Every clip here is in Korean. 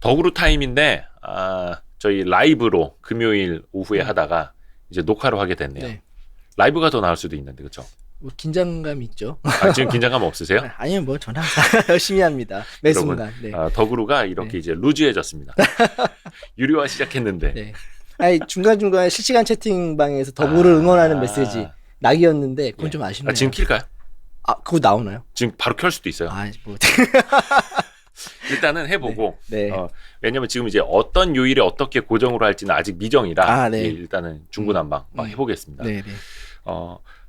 더그루 타임인데 저희 라이브로 금요일 오후에 하다가 이제 녹화로 하게 됐네요. 네. 라이브가 더 나을 수도 있는데 그렇죠? 뭐 긴장감이 있죠. 지금 긴장감 없으세요? 아니요, 뭐 저는 항상 열심히 합니다. 매 여러분, 순간. 네. 더그루가 이렇게 네. 이제 루즈해졌습니다. 유료화 시작했는데. 네. 아니 중간중간 실시간 채팅방에서 더불어 응원하는 메시지 낙이었는데 그건 좀 아쉽네요. 지금 킬까요? 그거 나오나요? 지금 바로 켤 수도 있어요. 뭐. 일단은 해보고 네. 왜냐면 지금 이제 어떤 요일에 어떻게 고정으로 할지는 아직 미정이라 네. 일단은 중구난방 해보겠습니다. 네, 네.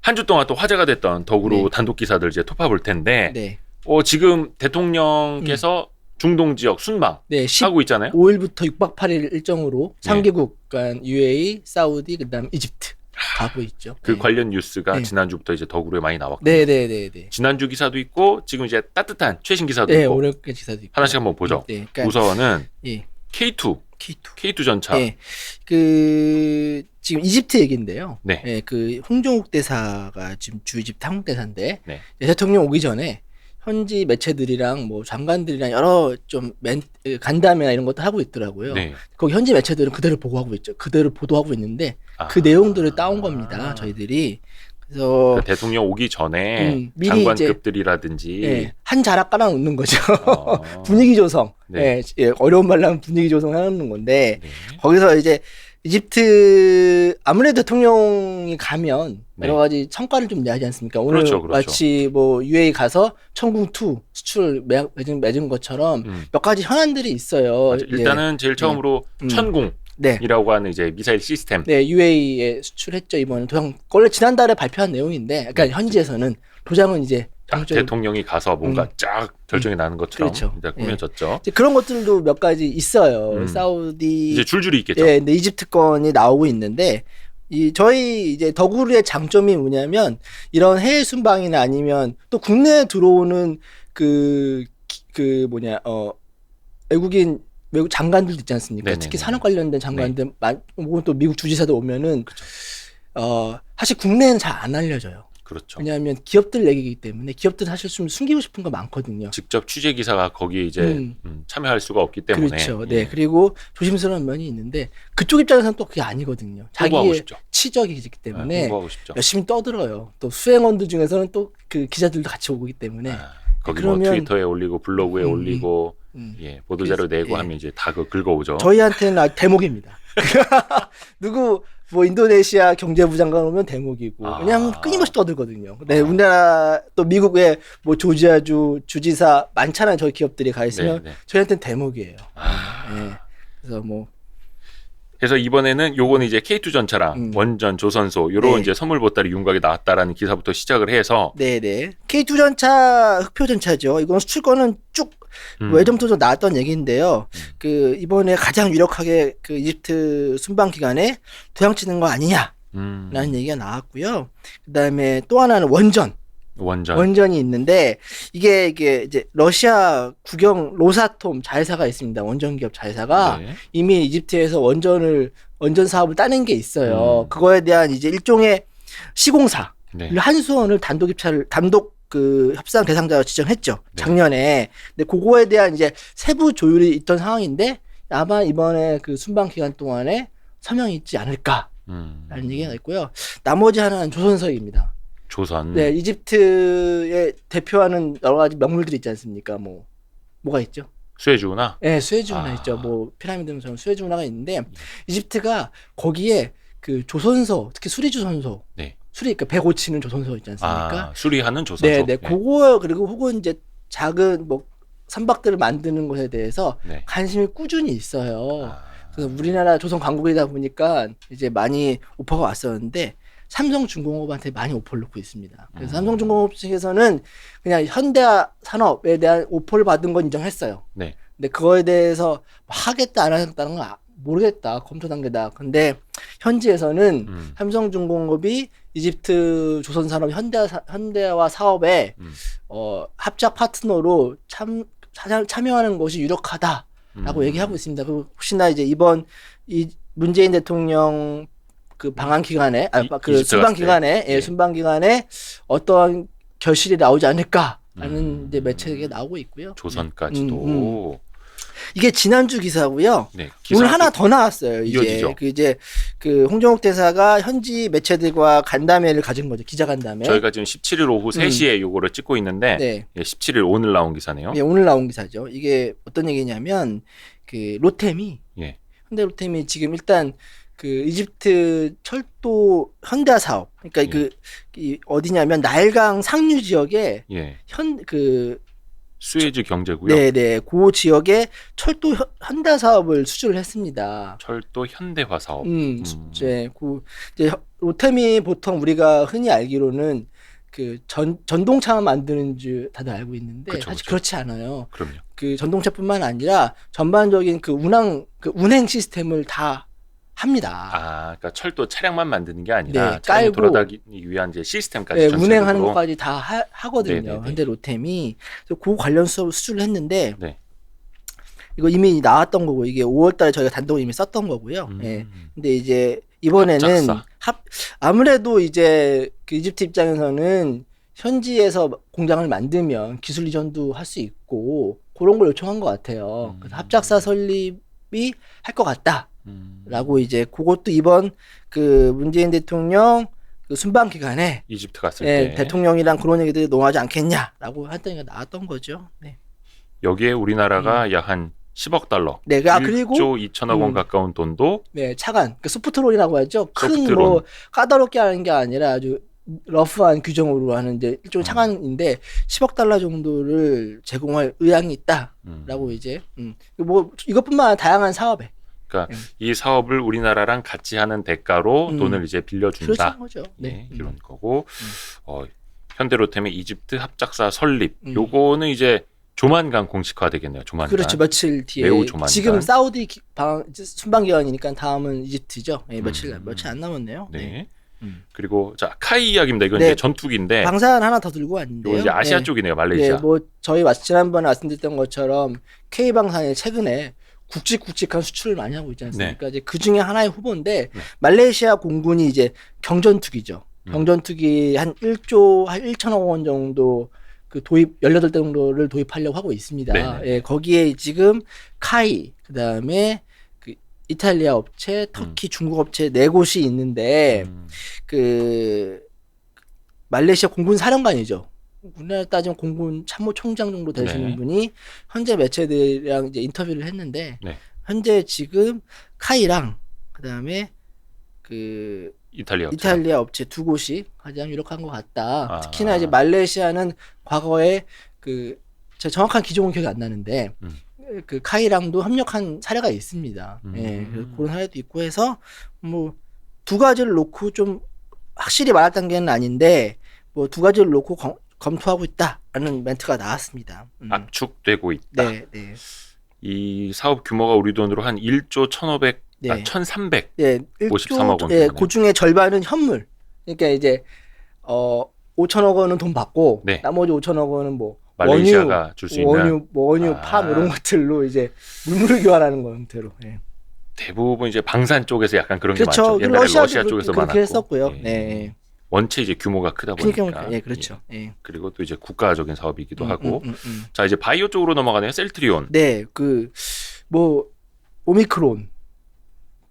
한 주 동안 또 화제가 됐던 더그루 단독 기사들 이제 토파 볼 텐데 네. 지금 대통령께서 중동 지역 순방 하고 있잖아요. 5일부터 6박 8일 일정으로 3개국 간 UAE, 사우디, 그다음 이집트 가고 있죠. 그 관련 뉴스가 지난주부터 이제 더그루에 많이 나왔거든요. 네. 지난주 기사도 있고 지금 이제 따뜻한 최신 기사도 네, 있고 올해 기사도 있고. 하나씩 한번 보죠. 네, 그러니까 우선은 K2 전차. 네. 지금 이집트 얘기인데요. 네. 그 홍정욱 대사가 지금 주 이집트 한국 대사인데 네. 대통령 오기 전에 현지 매체들이랑 뭐 장관들이랑 여러 좀 간담회나 이런 것도 하고 있더라고요. 네. 거기 현지 매체들은 그대로 보고하고 있죠. 그대로 보도하고 있는데 그 내용들을 따온 겁니다. 저희들이. 그래서 그러니까 대통령 오기 전에 미리 장관급들이라든지 한 자락 깔아놓는 거죠. 분위기 조성. 네. 어려운 말로 하면 분위기 조성 해놓는 건데 네. 거기서 이제 이집트 아무래도 대통령이 가면 여러 가지 성과를 좀 내야지 않습니까? 오늘 그렇죠. 마치 뭐 UAE 가서 천궁2 수출을 맺은 것처럼 몇 가지 현안들이 있어요. 맞아. 일단은 제일 처음으로 천궁이라고 하는 이제 미사일 시스템. 네, UAE에 수출했죠. 이번에 도장 원래 지난달에 발표한 내용인데, 그러니까 현지에서는 도장은 이제 대통령이 가서 뭔가 쫙 결정이 나는 것처럼 꾸며졌죠. 그런 것들도 몇 가지 있어요. 사우디 이제 줄줄이 있겠죠. 네, 근데 이집트권이 나오고 있는데 저희 이제 더그루의 장점이 뭐냐면 이런 해외 순방이나 아니면 또 국내에 들어오는 외국 장관들도 있지 않습니까? 네네네. 특히 산업 관련된 장관들, 또 미국 주지사도 오면은 사실 국내에는 잘 안 알려져요. 그렇죠. 왜냐하면 기업들 얘기이기 때문에 기업들 사실 좀 숨기고 싶은 거 많거든요. 직접 취재 기사가 거기에 이제 참여할 수가 없기 때문에. 그렇죠. 네. 그리고 조심스러운 면이 있는데 그쪽 입장에서는 또 그게 아니거든요. 자기의 치적이기 때문에 열심히 떠들어요. 또 수행원들 중에서는 또 그 기자들도 같이 오기 때문에. 거기 뭐 트위터에 올리고 블로그에 올리고 보도자료 내고 하면 이제 다 긁어오죠. 저희한테는 대목입니다. 누구 뭐 인도네시아 경제부 장관 오면 대목이고 그냥 끊임없이 떠들거든요. 네, 우리나라 또 미국에 뭐 조지아주 주지사 많잖아요. 저희 기업들이 가 있으면 저희한테는 대목이에요. 그래서 이번에는 요거는 이제 K2 전차랑 원전 조선소 요런 이제 선물 보따리 윤곽이 나왔다라는 기사부터 시작을 해서 네네. K2 전차 흑표 전차죠. 이건 수출권은 쭉 외점토도 나왔던 얘기인데요. 이번에 가장 유력하게 이집트 순방 기간에 도장치는 거 아니냐라는 얘기가 나왔고요. 그다음에 또 하나는 원전이 있는데 이게 이제 러시아 국영 로사톰 자회사가 있습니다. 원전 기업 자회사가 이미 이집트에서 원전 사업을 따낸 게 있어요. 그거에 대한 이제 일종의 시공사 한수원을 단독 협상 대상자로 지정했죠. 작년에. 근데 그거에 대한 이제 세부 조율이 있던 상황인데 아마 이번에 순방 기간 동안에 서명이 있지 않을까라는 얘기가 있고요. 나머지 하나는 조선석입니다. 네, 이집트에 대표하는 여러 가지 명물들이 있지 않습니까? 뭐가 있죠? 수에즈운하? 네, 수에즈운하 있죠. 피라미드처럼 수에즈운하가 있는데 이집트가 거기에 조선소, 특히 수리조선소, 그러니까 배 고치는 조선소 있지 않습니까? 수리하는 조선소. 네, 그거 그리고 혹은 이제 작은 선박들을 만드는 것에 대해서 관심이 꾸준히 있어요. 그래서 우리나라 조선 강국이다 보니까 이제 많이 오퍼가 왔었는데. 삼성중공업한테 많이 오퍼를 넣고 있습니다. 그래서 삼성중공업 측에서는 그냥 현대화 산업에 대한 오퍼를 받은 건 인정했어요. 근데 그거에 대해서 하겠다 안 하겠다는 건 모르겠다. 검토 단계다. 근데 현지에서는 삼성중공업이 이집트 조선산업 현대화 사업에 합작 파트너로 참여하는 것이 유력하다라고 얘기하고 있습니다. 혹시나 이제 이번 문재인 대통령 방한 기간에, 순방 기간에, 순방 기간에 어떠한 결실이 나오지 않을까라는 이제 매체가 나오고 있고요. 조선까지도. 이게 지난주 기사고요. 네, 오늘 하나 더 나왔어요. 이어지죠. 그 홍정욱 대사가 현지 매체들과 간담회를 가진 거죠. 기자 간담회. 저희가 지금 17일 오후 3시에 요거를 찍고 있는데 네. 예, 17일 오늘 나온 기사네요. 네, 오늘 나온 기사죠. 이게 어떤 얘기냐면 그 로템이 예. 현대로템이 지금 일단 그 이집트 철도 현대 사업, 그러니까 이 어디냐면 나일강 상류 지역에 예. 그 수에즈 경제고요. 네네 그 지역에 철도 현대 사업을 수주를 했습니다. 철도 현대화 사업. 이제 로템이 보통 우리가 흔히 알기로는 그 전동차만 만드는 줄 다들 알고 있는데 그쵸, 사실 그쵸. 그렇지 않아요. 그럼요. 그 전동차뿐만 아니라 전반적인 그 운행 시스템을 다 합니다. 아, 그러니까 철도 차량만 만드는 게 아니라 네, 차량이 깔고 돌아다니기 위한 이제 시스템까지 네, 전체적으로. 운행하는 것까지 다 하거든요. 네네네. 현대 로템이. 그래서 그 관련 수업을 수주를 했는데 네. 이거 이미 나왔던 거고 이게 5월달에 저희가 단독 이미 썼던 거고요. 예. 근데 이제 이번에는 합작사. 아무래도 이제 그 이집트 입장에서는 현지에서 공장을 만들면 기술 이전도 할 수 있고 그런 걸 요청한 것 같아요. 그래서 합작사 설립이 할 것 같다라고 이제 그것도 이번 그 문재인 대통령 그 순방 기간에 이집트 갔을 예, 때 대통령이랑 그런 얘기들이 논하지 않겠냐라고 했더니 나왔던 거죠. 네. 여기에 우리나라가 약 한 10억 달러, 네, 그리고 1조 2천억 원 가까운 돈도 네, 차관, 그 소프트론이라고 하죠. 큰 소프트론. 뭐 까다롭게 하는 게 아니라 아주 러프한 규정으로 하는 이제 일종의 차관인데 10억 달러 정도를 제공할 의향이 있다라고 이제 뭐 이것뿐만 아니라 다양한 사업에. 그러니까 이 사업을 우리나라랑 같이 하는 대가로 돈을 이제 빌려준다. 그런 거죠. 네, 이런 거고 현대로템의 이집트 합작사 설립. 요거는 이제 조만간 공식화되겠네요. 조만간. 그렇죠. 며칠 뒤에. 매우 조만간. 지금 사우디 순방 기간이니까 다음은 이집트죠. 예, 며칠 안 남았네요. 네. 네. 그리고 자 카이 이야기입니다. 이건 네. 이제 전투기인데. 방산 하나 더 들고 왔는데요. 이거 이제 아시아 네. 쪽이네요. 말레이시아. 네, 뭐 저희 지난번에 말씀드렸던 것처럼 K 방산이 최근에 굵직굵직한 수출을 많이 하고 있지 않습니까? 이제 그 중에 하나의 후보인데 말레이시아 공군이 이제 경전투기죠. 경전투기 한 1조 한 1천억 원 정도 그 도입 18대 정도를 도입하려고 하고 있습니다. 예, 거기에 지금 카이 그다음에 그 이탈리아 업체, 터키, 중국 업체 4곳이 있는데 그 말레이시아 공군 사령관이죠. 우리나라 따지면 공군 참모총장 정도 되시는 분이 현재 매체들이랑 이제 인터뷰를 했는데 현재 지금 카이랑 그다음에 그 이탈리아 업체 2곳이 가장 유력한 것 같다. 특히나 이제 말레이시아는 과거에 그 제가 정확한 기종은 기억이 안 나는데 그 카이랑도 협력한 사례가 있습니다. 예, 그런 사례도 있고 해서 뭐 두 가지를 놓고 좀 확실히 말할 단계는 아닌데 뭐 두 가지를 놓고 검토하고 있다라는 멘트가 나왔습니다. 압축되고 있다. 네, 네. 이 사업 규모가 우리 돈으로 한 1조 1,500, 네. 1,300. 네, 53억 원. 예, 그 중에 절반은 현물. 그러니까 이제 5천억 원은 돈 받고 나머지 5천억 원은 뭐 말레이시아가 줄 수 있는 원유, 팜 이런 것들로 이제 물물을 교환하는 거 형태로. 예. 대부분 이제 방산 쪽에서 약간 그런 게 그렇죠. 많죠. 옛날에 러시아 쪽에서 많았고. 그렇게 했었고요. 예. 네. 원체 이제 규모가 크다 보니까. 예, 그렇죠. 예. 그리고 또 이제 국가적인 사업이기도 하고. 자, 이제 바이오 쪽으로 넘어가네요. 셀트리온. 네, 뭐 오미크론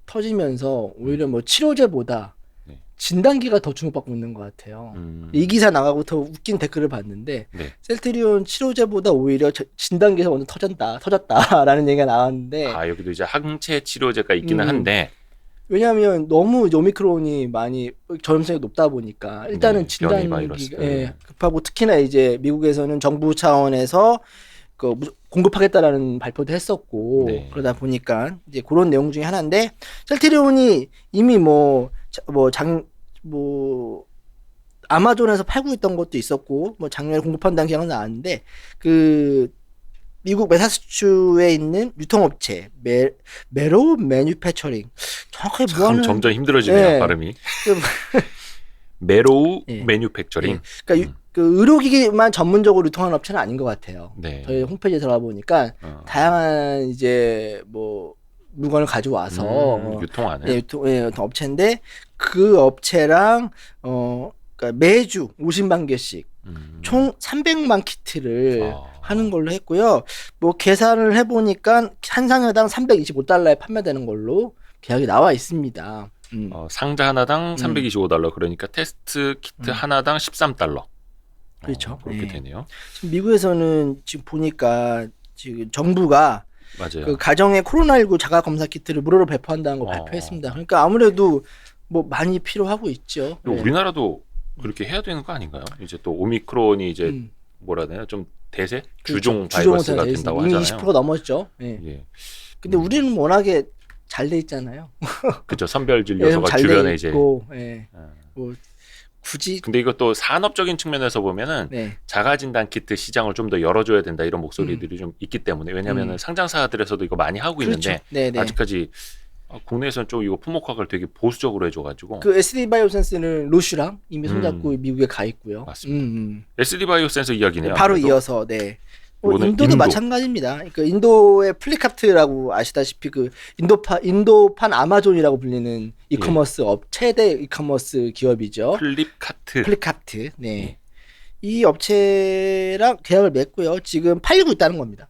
터지면서 오히려 뭐 치료제보다 진단기가 더 주목받고 있는 것 같아요. 이 기사 나가고부터 웃긴 댓글을 봤는데 셀트리온 치료제보다 오히려 진단기에서 먼저 터졌다라는 얘기가 나왔는데 여기도 이제 항체 치료제가 있기는 한데 왜냐하면 너무 오미크론이 많이 전염성이 높다 보니까 일단은 진단기가 급하고 특히나 이제 미국에서는 정부 차원에서 공급하겠다라는 발표도 했었고 그러다 보니까 이제 그런 내용 중에 하나인데 셀트리온이 이미 아마존에서 팔고 있던 것도 있었고 뭐 작년에 공급한다는 계약은 나왔는데 그 미국 매사추에 있는 유통업체 메로우 매뉴팩처링 정확하게 뭐하는 점점 힘들어지네요 발음이. 메로우 매뉴팩처링. 그러니까 그 의료기기만 전문적으로 유통하는 업체는 아닌 것 같아요. 저희 홈페이지에 들어가 보니까 다양한 이제 뭐 물건을 가지고 와서 유통하는 업체인데 그 업체랑 그러니까 매주 50만 개씩 총 300만 키트를 하는 걸로 했고요. 뭐 계산을 해보니까 한 상자당 $325에 판매되는 걸로 계약이 나와 있습니다. 상자 하나당 $325, 그러니까 테스트 키트 하나당 $13. 그렇죠. 그렇게 네. 되네요. 지금 미국에서는 지금 보니까 지금 정부가 맞아요. 그 가정에 코로나19 자가 검사 키트를 무료로 배포한다는 걸 발표했습니다. 그러니까 아무래도 뭐 많이 필요하고 있죠. 우리나라도 그렇게 해야 되는 거 아닌가요? 이제 또 오미크론이 이제 뭐라 해야 되나 좀 대세 주종 바이러스가 된다고 이미 하잖아요. 20% 넘었죠. 예. 예. 근데 우리는 워낙에 잘 돼 있잖아요. 그렇죠. 선별 진료소가 주변에 이제. 예. 뭐 굳이. 근데 이것도 산업적인 측면에서 보면은 네. 자가진단 키트 시장을 좀 더 열어줘야 된다 이런 목소리들이 좀 있기 때문에 왜냐하면 상장사들에서도 이거 많이 하고 그렇죠. 있는데 네네. 아직까지 국내에서는 좀 이거 품목화를 되게 보수적으로 해줘가지고. 그 SD 바이오센스는 로슈랑 이미 손잡고 미국에 가 있고요. 맞습니다. SD 바이오센스 이야기네요. 바로 그래도. 이어서 네. 뭐 인도도 인도. 마찬가지입니다. 그 인도의 플리카프트라고 아시다시피 그 인도판 아마존이라고 불리는 이커머스 최대 이커머스 기업이죠. 플리카프트. 네. 이 업체랑 계약을 맺고요. 지금 팔리고 있다는 겁니다.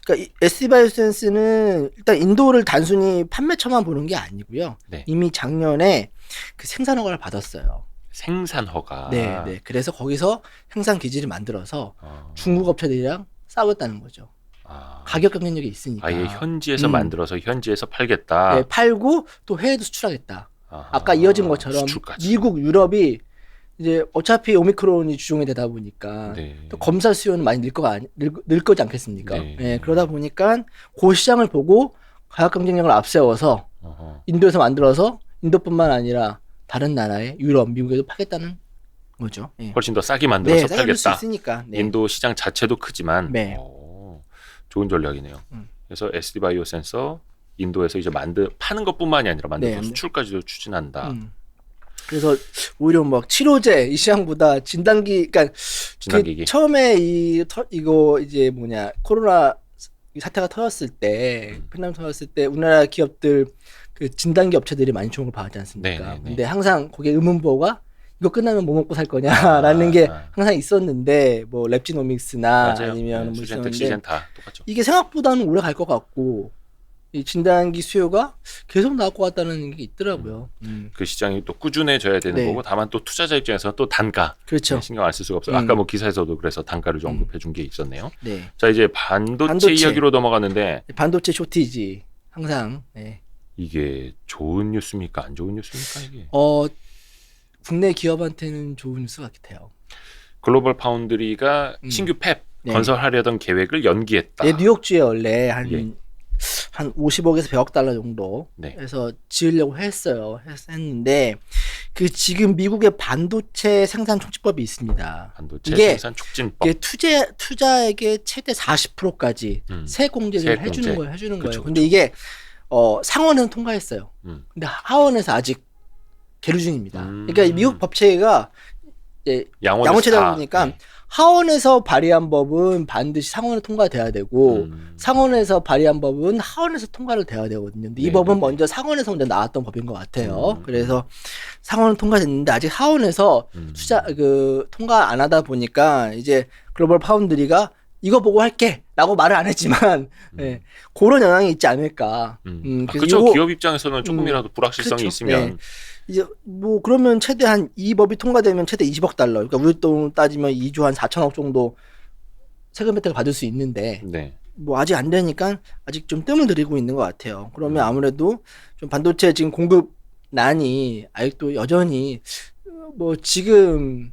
그러니까 SD바이오센스는 일단 인도를 단순히 판매처만 보는 게 아니고요. 네. 이미 작년에 그 생산 허가를 받았어요. 생산 허가. 네. 그래서 거기서 생산 기지를 만들어서 중국 업체들이랑 싸우겠다는 거죠. 가격 경쟁력이 있으니까. 아예 현지에서 만들어서 현지에서 팔겠다. 네, 팔고 또 해외도 수출하겠다. 아까 이어진 것처럼 수출까지. 미국, 유럽이 이제 어차피 오미크론이 주종이 되다 보니까 또 검사 수요는 많이 늘 거지 않겠습니까? 네, 그러다 보니까 그 시장을 보고 가격 경쟁력을 앞세워서 인도에서 만들어서 인도뿐만 아니라 다른 나라에 유럽, 미국에도 파겠다는 거죠. 네. 훨씬 더 싸게 만들어서 싸게 팔겠다. 수 있으니까. 네. 인도 시장 자체도 크지만 네. 좋은 전략이네요. 그래서 SD 바이오 센서 인도에서 이제 파는 것뿐만이 아니라 만들어서 수출까지도 추진한다. 그래서 오히려 막 치료제 이 시장보다 진단기, 그러니까 진단기기. 처음에 이거 이제 코로나 사태가 터졌을 때, 팬데믹 터졌을 때 우리나라 기업들 그 진단기 업체들이 많이 좋은 걸 받았지 않습니까? 네네네. 근데 항상 거기에 의문부호가 이거 끝나면 뭐 먹고 살 거냐라는 게 항상 있었는데 뭐 랩지노믹스나 아니면 뭐 수젠텍, 시젠 다 똑같죠. 이게 생각보다는 오래 갈 것 같고 이 진단기 수요가 계속 나올 것 같다는 게 있더라고요. 그 시장이 또 꾸준해져야 되는 거고 다만 또 투자자 입장에서 또 단가 그렇죠. 신경 안 쓸 수가 없어요. 아까 뭐 기사에서도 그래서 단가를 좀 언급해 준 게 있었네요. 네. 자 이제 반도체 이야기로 넘어가는데 반도체 쇼티지 항상 이게 좋은 뉴스입니까? 안 좋은 뉴스입니까 이게? 국내 기업한테는 좋은 뉴스 같아요. 글로벌 파운드리가 신규 팹 건설하려던 계획을 연기했다. 네, 뉴욕주에 원래 한 50억에서 100억 달러 정도 해서 지으려고 했는데 그 지금 미국의 반도체 생산 촉진법이 있습니다. 반도체 생산 촉진법. 이게 투자액의 최대 40%까지 세액 공제를 해주는 거예요. 근데 이게 상원은 통과했어요. 근데 하원에서 아직 계류 중입니다. 그러니까 미국 법체가 양원체다 보니까 하원에서 발의한 법은 반드시 상원에 통과돼야 되고 상원에서 발의한 법은 하원에서 통과를 돼야 되거든요. 근데 이 법은 먼저 상원에서 먼저 나왔던 법인 것 같아요. 그래서 상원은 통과됐는데 아직 하원에서 통과 안 하다 보니까 이제 글로벌 파운드리가 이거 보고 할게라고 말을 안 했지만 그런 영향이 있지 않을까. 그렇죠. 기업 입장에서는 조금이라도 불확실성이 있으면 이제 뭐 그러면 최대한 이 법이 통과되면 최대 20억 달러. 그러니까 우리 돈 따지면 2조 한 4천억 정도 세금 혜택을 받을 수 있는데 뭐 아직 안 되니까 아직 좀 뜸을 들이고 있는 것 같아요. 그러면 아무래도 좀 반도체 지금 공급난이 아직도 여전히 뭐 지금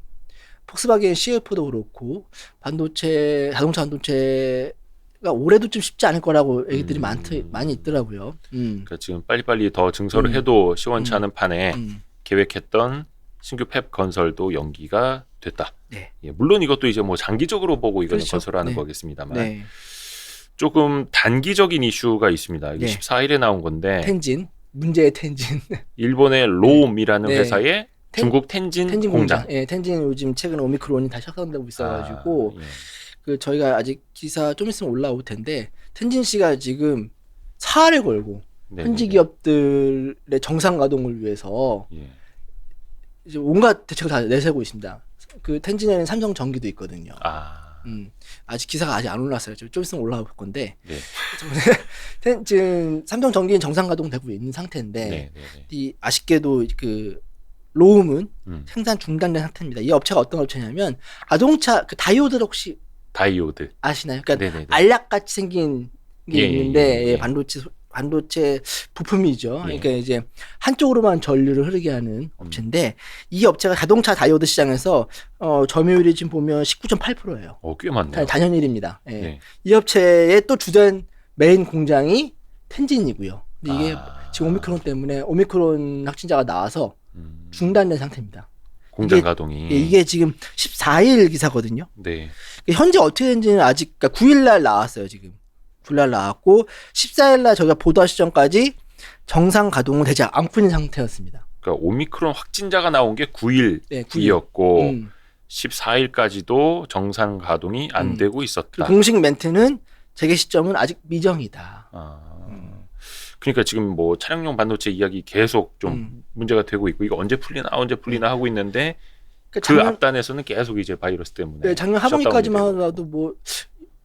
폭스바겐 CF도 그렇고 자동차 반도체가 올해도 좀 쉽지 않을 거라고 얘기들이 많이 있더라고요. 그러니까 지금 빨리빨리 더 증설을 해도 시원치 않은 판에 계획했던 신규 팹 건설도 연기가 됐다. 물론 이것도 이제 뭐 장기적으로 보고 이거는 건설하는 거겠습니다만 조금 단기적인 이슈가 있습니다. 이게 14일에 나온 건데 문제의 텐진 일본의 롬이라는 회사의 중국 텐진 공장. 텐진 요즘 최근에 오미크론이 다시 확산되고 있어가지고 그 저희가 아직 기사 좀 있으면 올라올 텐데 텐진시가 지금 사활을 걸고 현지 기업들의 정상 가동을 위해서 이제 온갖 대책을 다 내세우고 있습니다. 그 텐진에는 삼성 전기도 있거든요. 아, 아직 기사가 아직 안 올랐어요. 좀 있으면 올라올 건데. 네. 지금 삼성 전기는 정상 가동되고 있는 상태인데, 네, 네, 네. 이 아쉽게도 그 로움은 음. 생산 중단된 상태입니다. 이 업체가 어떤 업체냐면 자동차 그 다이오드를 혹시 다이오드. 아시나요? 그러니까 네네네. 알약같이 생긴 게 예, 있는데 예. 반도체 부품이죠. 예. 그러니까 이제 한쪽으로만 전류를 흐르게 하는 업체인데 이 업체가 자동차 다이오드 시장에서 점유율이 지금 보면 19.8%예요. 꽤 많네요. 단연일입니다. 예. 네. 이 업체의 또 주된 메인 공장이 텐진이고요. 근데 이게 지금 오미크론 때문에 오미크론 확진자가 나와서 중단된 상태입니다. 공장 가동이. 이게 지금 14일 기사거든요. 네. 현재 어떻게 되는지는 아직, 그러니까 9일날 나왔어요, 지금. 9일날 나왔고, 14일날 저희가 보도 시점까지 정상 가동은 되지 않고 있는 상태였습니다. 그러니까 오미크론 확진자가 나온 게 9일 네, 9일. 뒤였고 14일까지도 정상 가동이 안 되고 그리고 있었다. 공식 멘트는 재개 시점은 아직 미정이다. 그러니까 지금 뭐 차량용 반도체 이야기 계속 좀 문제가 되고 있고 이거 언제 풀리나 하고 있는데 그러니까 그 앞단에서는 계속 이제 바이러스 때문에 네, 작년 하반기까지만 하더라도 뭐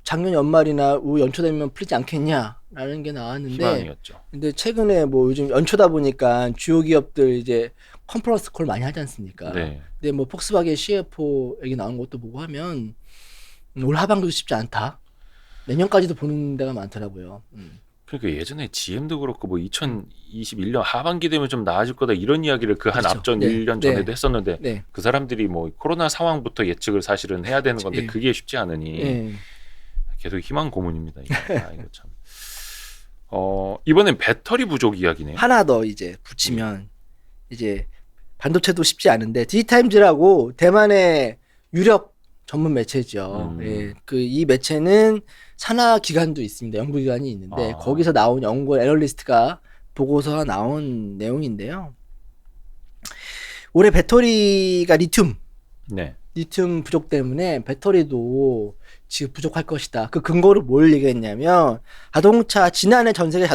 작년 연말이나 연초 되면 풀리지 않겠냐라는 게 나왔는데 희망이었죠. 근데 최근에 뭐 요즘 연초다 보니까 주요 기업들 이제 컨퍼런스 콜 많이 하지 않습니까? 네. 근데 뭐 폭스바겐 CFO 얘기 나오는 것도 보고 하면 올 하반기도 쉽지 않다. 내년까지도 보는 데가 많더라고요. 그러니까 예전에 GM도 그렇고 뭐 2021년 하반기 되면 좀 나아질 거다 이런 이야기를 그 한 그렇죠. 앞전 네. 1년 전에도 했었는데 네. 그 사람들이 뭐 코로나 상황부터 예측을 사실은 해야 되는 건데 네. 그게 쉽지 않으니 네. 계속 희망 고문입니다. 이거. 이거 참. 이번엔 배터리 부족 이야기네요. 하나 더 이제 붙이면 이제 반도체도 쉽지 않은데 디지타임즈라고 대만의 유력 전문 매체죠. 예, 그 이 매체는 산하 기관도 있습니다. 연구 기관이 있는데 거기서 나온 연구 애널리스트가 보고서가 나온 내용인데요. 올해 배터리가 네. 리튬 부족 때문에 배터리도 지금 부족할 것이다. 그 근거로 뭘 얘기했냐면 지난해 전 세계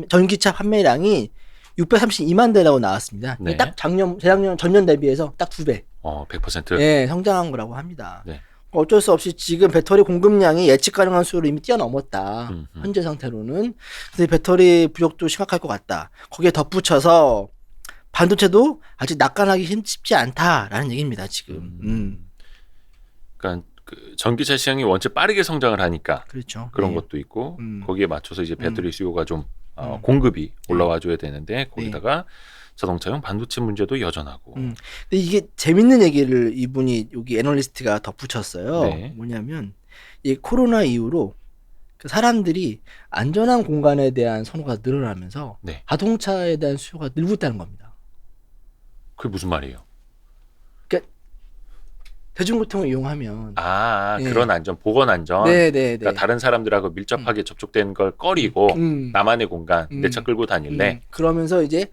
전기차 판매량이 632만 대라고 나왔습니다. 네. 딱 재작년 전년 대비해서 딱 2배. 100%. 네, 성장한 거라고 합니다. 네. 어쩔 수 없이 지금 배터리 공급량이 예측 가능한 수를 이미 뛰어넘었다. 현재 상태로는. 그래서 배터리 부족도 심각할 것 같다. 거기에 덧붙여서 반도체도 아직 낙관하기 쉽지 않다라는 얘기입니다. 지금. 그러니까 그 전기차 시장이 원체 빠르게 성장을 하니까 그렇죠. 그런 네. 것도 있고 거기에 맞춰서 이제 배터리 수요가 좀 공급이 네. 올라와줘야 되는데 거기다가 자동차용 반도체 문제도 여전하고. 근데 이게 재밌는 얘기를 이분이 여기 애널리스트가 덧붙였어요. 네. 뭐냐면 이 코로나 이후로 그 사람들이 안전한 공간에 대한 선호가 늘어나면서 네. 자동차에 대한 수요가 늘고 있다는 겁니다. 그게 무슨 말이에요? 그러니까 대중교통을 이용하면 네. 네. 그런 안전, 보건 안전. 네네네. 그러니까 다른 사람들하고 밀접하게 접촉된 걸 꺼리고 나만의 공간, 내 차 끌고 다닐래. 그러면서 이제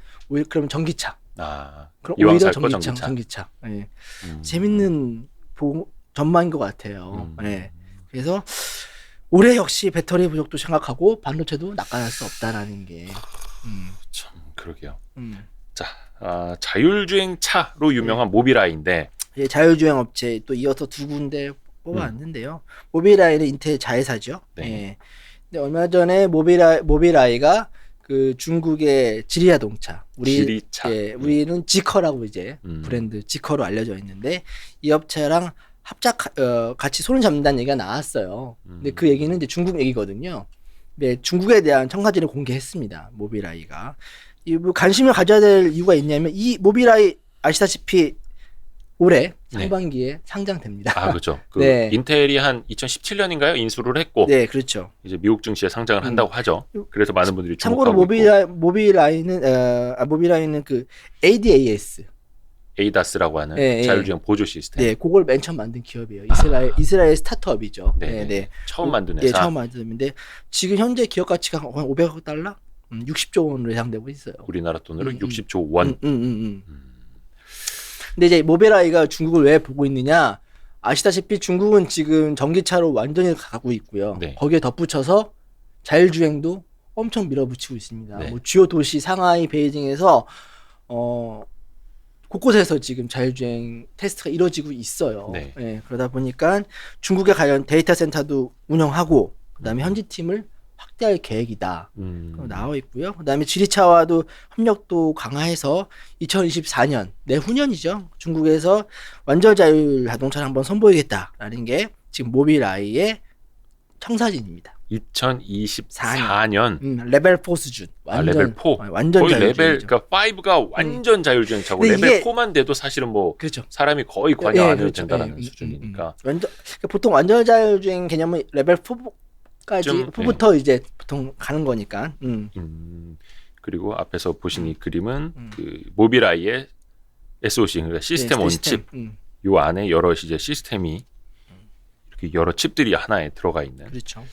그러면 전기차. 그럼 이왕 오히려 살 거 전기차. 네. 재밌는 전망인 것 같아요. 네. 그래서 올해 역시 배터리 부족도 생각하고 반도체도 낙관할 수 없다라는 게. 참 그러게요. 자, 자율주행 차로 유명한 모비라이인데 자율주행 업체 또 이어서 두 군데 뽑아왔는데요. 모비라이는 인텔 자회사죠. 네. 네. 근데 얼마 전에 모비라이가 그 중국의 지리자동차, 지리차. 우리는 지커라고 이제 브랜드 지커로 알려져 있는데 이 업체랑 같이 손을 잡는다는 얘기가 나왔어요. 근데 그 얘기는 이제 중국 얘기거든요. 네, 중국에 대한 첨가진을 공개했습니다. 모비라이가. 뭐 관심을 가져야 될 이유가 있냐면 이 모비라이 아시다시피 올해 상반기에 상장됩니다. 그렇죠. 네. 인텔이 한 2017년인가요? 인수를 했고. 네, 그렇죠. 이제 미국 증시에 상장을 한다고 하죠. 그래서 많은 분들이 참고로 주목하고 모비라이는 그 ADAS 에이다스라고 하는 자율주행 보조 시스템. 네, 그걸 맨 처음 만든 기업이에요. 이스라엘 스타트업이죠. 네. 처음 만든 회사. 처음 만든 회사인데 지금 현재 기업 가치가 한 500억 달러? 60조 원으로 예상되고 있어요. 우리나라 돈으로 60조 원. 근데 이제 모비라이가 중국을 왜 보고 있느냐? 아시다시피 중국은 지금 전기차로 완전히 가고 있고요. 네. 거기에 덧붙여서 자율주행도 엄청 밀어붙이고 있습니다. 네. 뭐 주요 도시 상하이, 베이징에서 곳곳에서 지금 자율주행 테스트가 이루어지고 있어요. 네. 예, 그러다 보니까 중국에 관련 데이터 센터도 운영하고 그다음에 현지 팀을 확대할 계획이다. 나와 있고요. 그다음에 지리차와도 협력도 강화해서 2024년 내후년이죠. 중국에서 완전 자율 자동차를 한번 선보이겠다라는 게 지금 모빌아이의 청사진입니다. 2024년 레벨 4 수준. 완전, 레벨 4. 완전 거의 자율주행이죠. 레벨 그러니까 5가 완전 자율주행차고 근데 레벨 이게- 4만 돼도 사실은 뭐 그렇죠. 사람이 거의 관여 안 해도 그렇죠. 된다는 수준이니까. 완전 그러니까 보통 완전 자율주행 개념은 레벨 4까지 좀, 4부터 이제 보통 가는 거니까. 그리고 앞에서 보신 이 그림은 그 모빌아이의 SoC 그러니까 시스템 네, 온칩 요 안에 여러 이제 시스템이 이렇게 여러 칩들이 하나에 들어가 있는. 그렇죠.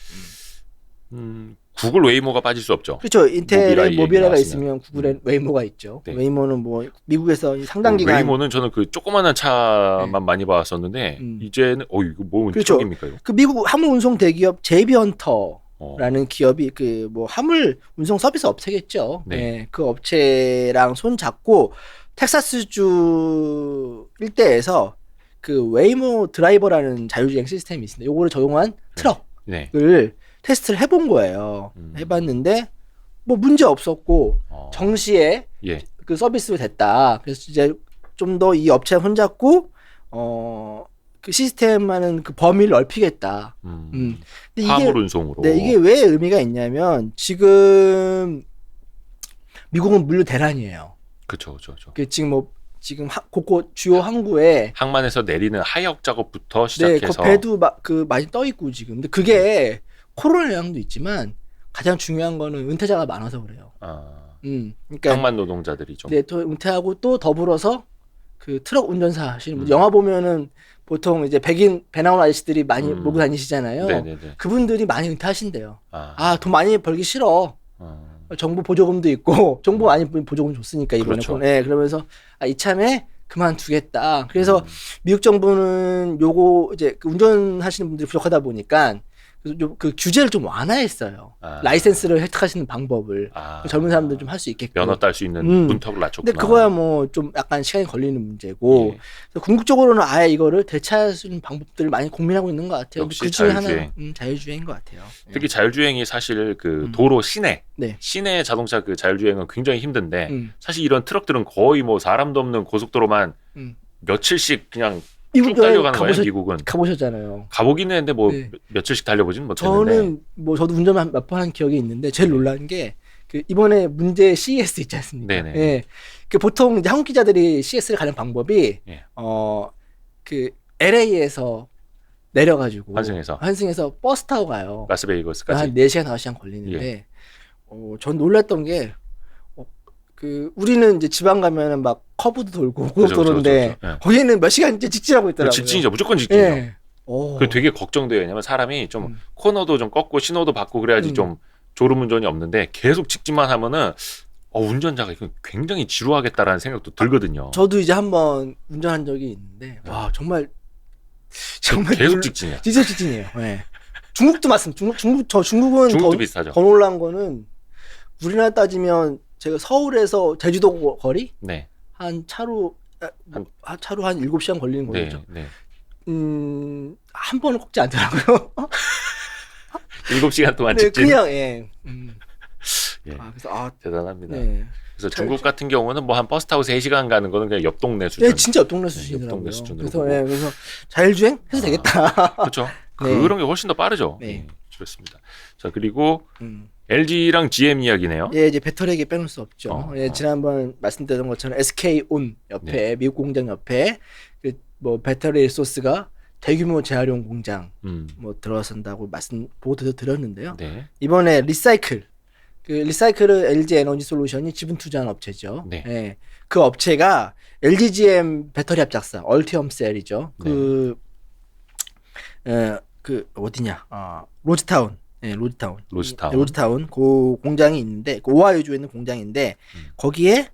구글 웨이모가 빠질 수 없죠. 그렇죠. 인텔에 모빌아이가 나왔으면. 있으면 구글에 웨이모가 있죠. 네. 웨이모는 뭐 미국에서 상당 기간 웨이모는 저는 그 조그마한 차만 많이 봤었는데 이제는 이거 뭐 그렇죠. 트럭입니까 이거? 그 미국 화물 운송 대기업 제이비 헌터 어. 라는 기업이 그 뭐 화물 운송 서비스 업체겠죠. 네. 네, 그 업체랑 손 잡고 텍사스주 일대에서 그 웨이모 드라이버라는 자율주행 시스템이 있습니다. 요거를 적용한 트럭을 네. 테스트를 해본 거예요. 해봤는데 뭐 문제 없었고 정시에 예. 그 서비스로 됐다. 그래서 이제 좀 더 이 업체랑 손잡고 그 시스템하는 그 범위를 넓히겠다. 근데 화물 운송으로. 네, 이게 왜 의미가 있냐면 지금 미국은 물류 대란이에요. 그렇죠. 그 지금 곳곳 주요 항구에 항만에서 내리는 하역 작업부터 네, 시작해서 그 배도 많이 떠 있고 지금. 근데 그게 코로나 영향도 있지만 가장 중요한 거는 은퇴자가 많아서 그래요. 그러니까 항만 노동자들이 좀. 네, 또 은퇴하고 또 더불어서 그 트럭 운전사 하시는 분, 영화 보면은 보통 이제 백인 배 나온 아저씨들이 많이 몰고 다니시잖아요. 네네네. 그분들이 많이 은퇴하신대요. 아, 돈 많이 벌기 싫어. 정부 보조금도 있고 정부 많이 보조금 줬으니까 이번에. 그렇죠. 네, 그러면서 이참에 그만두겠다. 그래서 미국 정부는 요거 이제 그 운전하시는 분들이 부족하다 보니까 그 규제를 좀 완화했어요. 라이센스를 획득하시는 방법을 젊은 사람들 좀 할 수 있게끔. 면허 딸 수 있는 문턱을 낮췄구나. 근데 그거야 뭐 좀 약간 시간이 걸리는 문제고. 예. 그래서 궁극적으로는 아예 이거를 대체할 수 있는 방법들을 많이 고민하고 있는 것 같아요. 역시 그 중에 자율주행. 하나 자율주행인 것 같아요. 특히 자율주행이 사실 그 도로 시내, 네. 시내 자동차 그 자율주행은 굉장히 힘든데 사실 음. 이런 트럭들은 거의 뭐 사람도 없는 고속도로만 며칠씩 그냥 쭉 미국 여행 달려가는 거예요. 미국은 가보셨잖아요. 가보긴 했는데 뭐 네. 며칠씩 달려보진 못했는데. 저는 뭐 저도 운전 몇 번 한 기억이 있는데 제일 놀란 게 그 이번에 문제 CES 있지 않습니까? 네네. 예. 그 보통 이제 한국 기자들이 CES를 가는 방법이 예. 그 LA에서 내려가지고 환승해서 버스 타고 가요. 라스베이거스까지. 한 4시간 5시간 걸리는데 전 놀랐던 게 그 우리는 이제 지방 가면은 막 커브도 돌고 고속도로인데 그렇죠. 예. 거기는 몇 시간째 직진하고 있더라고요. 직진이죠. 무조건 직진이죠. 예. 그 되게 걱정돼요. 왜냐면 사람이 좀 코너도 좀 꺾고 신호도 받고 그래야지 좀 졸음운전이 없는데 계속 직진만 하면은 운전자가 이거 굉장히 지루하겠다라는 생각도 들거든요. 저도 이제 한번 운전한 적이 있는데 와 정말 계속 직진이야. 진짜 직진이에요. 네. 중국도 맞습니다. 중국은 중국도 비슷하죠. 더 놀란 거는 우리나라 따지면 제가 서울에서 제주도 거리 네. 한 차로 한 7시간 걸리는 거죠. 네. 한 번은 꺾지 않더라고요. 7시간 동안 네, 직진. 그냥 예. 그래서 대단합니다. 네. 그래서 중국 같은 경우는 뭐 한 버스 타고 3시간 가는 거는 그냥 옆 동네 수준. 네, 진짜 옆 동네 수준이더라고요. 옆 동네 수준으로 그래서 보고. 그래서 자율주행 해도 되겠다. 그렇죠. 네. 그런 게 훨씬 더 빠르죠. 네. 그렇습니다. 자, 그리고 LG랑 GM 이야기네요. 예, 이제 배터리 얘기 빼놓을 수 없죠. 지난번 말씀드렸던 것처럼 SK온 옆에 미국 공장 옆에 그 뭐 배터리 소스가 대규모 재활용 공장 뭐 들어선다고 보고도 드렸는데요. 네. 이번에 리사이클을 LG 에너지 솔루션이 지분 투자한 업체죠. 네. 예, 그 업체가 LG GM 배터리 합작사 얼티엄셀이죠. 그 어디냐? 로즈타운. 네, 로즈타운. 그 공장이 있는데, 그 오하이오주에 있는 공장인데, 거기에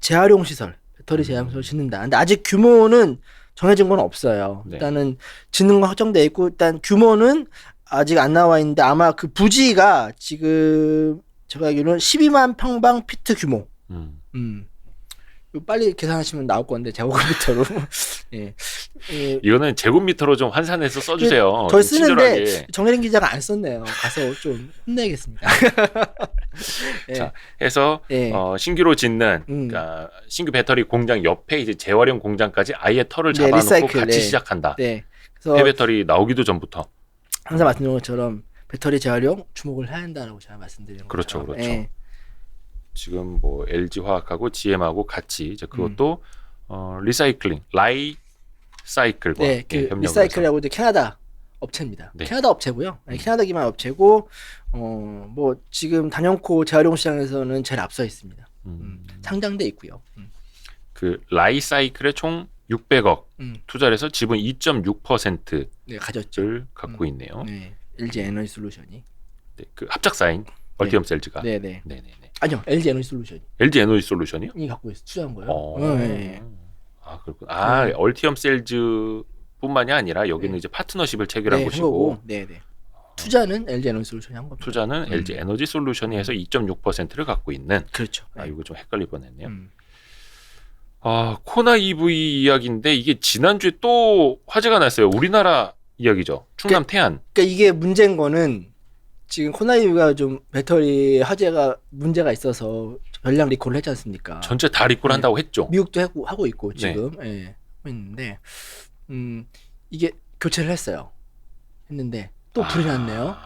재활용 시설, 배터리 재활용 시설 짓는다. 근데 아직 규모는 정해진 건 없어요. 네. 일단은 짓는 건 확정돼 있고, 일단 규모는 아직 안 나와 있는데, 아마 그 부지가 지금 제가 알기로는 12만 평방 피트 규모. 빨리 계산하시면 나올 건데 제곱미터로. 예. 이거는 제곱미터로 좀 환산해서 써주세요. 저 좀 쓰는데 친절하게. 정혜린 기자가 안 썼네요. 가서 좀 혼내겠습니다. 예. 자, 해서 예. 신규로 짓는 그러니까 신규 배터리 공장 옆에 이제 재활용 공장까지 아예 털을 네, 잡아놓고 리사이클, 같이 네. 시작한다. 네. 그래서 폐배터리 나오기도 전부터. 항상 말씀드린 것처럼 배터리 재활용 주목을 해야 한다라고 제가 말씀드리는 그렇죠, 것처럼. 그렇죠. 예. 지금 뭐 LG 화학하고 GM하고 같이 이제 그것도 리사이클링, 라이사이클과 네, 그 협력을 해서. 리사이클이라고 이제 캐나다 업체입니다. 네. 캐나다 업체고요. 네, 캐나다 기반 업체고 뭐 지금 단연코 재활용 시장에서는 제일 앞서 있습니다. 상장돼 있고요. 그 라이사이클에 총 600억 투자를 해서 지분 2.6%를 네, 가졌죠. 갖고 있네요. 네, LG 에너지 솔루션이. 네, 그 합작사인 얼티엄셀즈가. 네, 네. 네네네. 아니요, LG 에너지 솔루션이 LG 에너지 솔루션이요? 갖고 있어 투자한 거예요. 네. 아 그렇군. 아 얼티엄셀즈뿐만이 아니라 여기는 네. 이제 파트너십을 체결한 네, 곳이고 거고. 네, 네. 투자는 LG 에너지 솔루션이 한 겁니다. 투자는 LG 에너지 솔루션이 해서 2.6%를 갖고 있는. 그렇죠. 아 이거 좀 헷갈릴 뻔했네요. 음. 아 코나 EV 이야기인데 이게 지난주에 또 화제가 났어요. 우리나라 이야기죠. 충남 태안. 그러니까 이게 문제인 거는 지금 코나이가 좀 배터리 화재가 문제가 있어서 전량 리콜을 했지 않습니까? 전체 다 리콜한다고 했죠. 미국도 하고 있고 지금 예, 하고 있는데 이게 교체를 했는데 또 불이 났네요.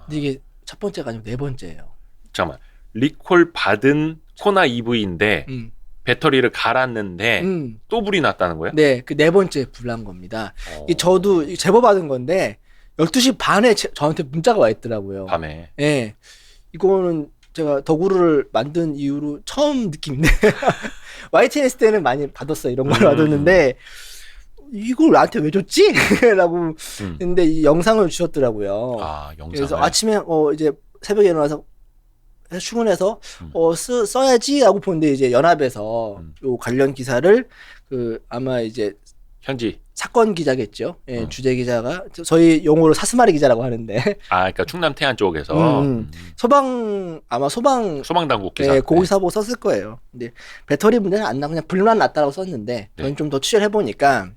근데 이게 첫 번째가 아니고 네 번째예요. 잠깐만. 리콜 받은 코나 EV인데 배터리를 갈았는데 또 불이 났다는 거예요? 네, 그 네 번째 불난 겁니다. 이 저도 제보 받은 건데 12시 반에 저한테 문자가 와 있더라고요. 밤에. 예. 이거는 제가 더구루를 만든 이후로 처음 느낌인데 YTNS 때는 많이 받았어 이런 걸 받았는데 이걸 나한테 왜 줬지? 라고 했는데 이 영상을 주셨더라고요. 아, 영상을. 그래서 아침에 이제 새벽에 일어나서 출근해서 써야지라고 보는데 이제 연합에서 요 관련 기사를 그 아마 이제 현지 사건 기자겠죠. 예, 주재 기자가 저희 용어로 사스마리 기자라고 하는데. 아, 그러니까 충남 태안 쪽에서 소방 당국 기사. 네, 거기서 보고 썼을 거예요. 근데 배터리 문제는 안 나 그냥 불만 났다라고 썼는데 네. 저는 좀 더 취재를 해보니까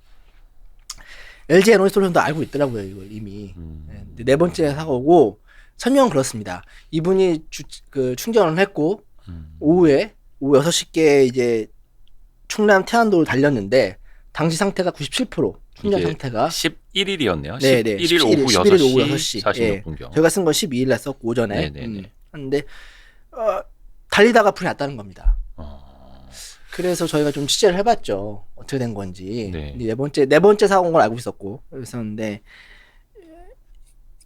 LG 에너지 솔루션도 알고 있더라고요. 이걸 이미. 네, 네 번째 사고고 설명은 그렇습니다. 이분이 충전을 했고 오후 6시께 이제 충남 태안도를 달렸는데 당시 상태가 97% 충전 상태가 11일이었네요. 네네, 11일 오후 6시 46분경. 저희가 쓴 건 12일 날 썼고 오전에. 네네네. 하는데 달리다가 불이 났다는 겁니다. 그래서 저희가 좀 취재를 해봤죠. 어떻게 된 건지. 네. 네 번째 사고인 걸 알고 있었고 그랬었는데